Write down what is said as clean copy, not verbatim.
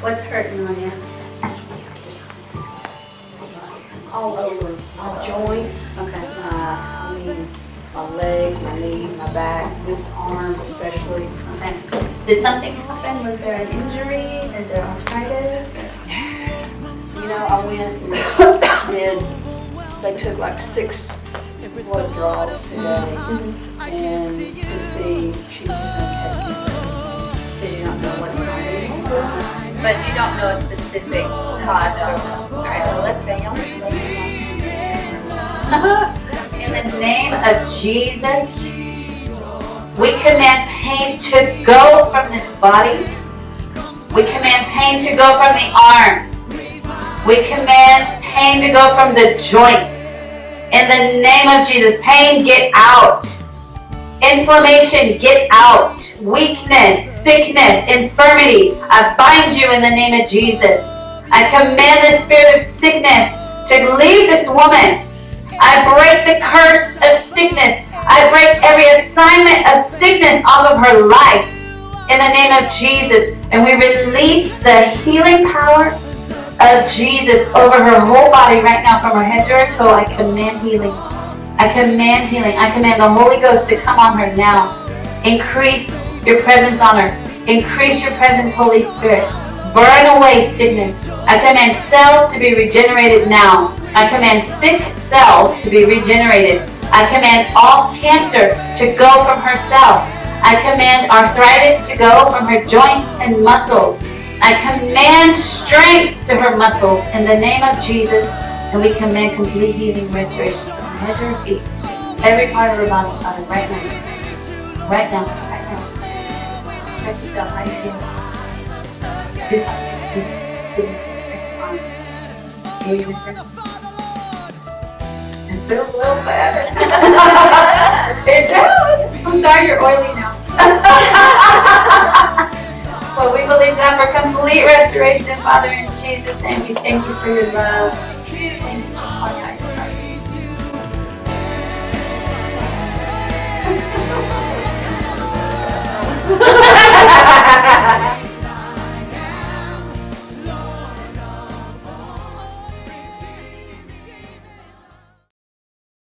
What's hurting on you? All over, my joints, Okay. my leg, my knee, my back, this arm especially. Okay. Did something happen? Was there an injury? Is there arthritis? You know, I went and did, they took like 6 blood draws today, and to see, she was just gonna test me for everything. Did you not know what's happening? But you don't know a specific cause for. All right, well, let's bang on this In the name of Jesus, we command pain to go from this body. We command pain to go from the arms. We command pain to go from the joints. In the name of Jesus, pain, get out. Inflammation, get out. Weakness, sickness, infirmity, I bind you in the name of Jesus. I command the spirit of sickness to leave this woman. I break the curse of sickness. I break every assignment of sickness off of her life in the name of Jesus. And we release the healing power of Jesus over her whole body right now, from her head to her toe. I command healing. I command healing. I command the Holy Ghost to come on her now. Increase your presence on her. Increase your presence, Holy Spirit. Burn away sickness. I command cells to be regenerated now. I command sick cells to be regenerated. I command all cancer to go from herself. I command arthritis to go from her joints and muscles. I command strength to her muscles in the name of Jesus. And we command complete healing, restoration from her head to her feet. Every part of her body, Father, right now. Right now. Right now. Check yourself. How you feel? Do something. It feels a little better. It does. I'm sorry you're oily now. Well, we believe God for complete restoration, Father, in Jesus' name. We thank you for your love.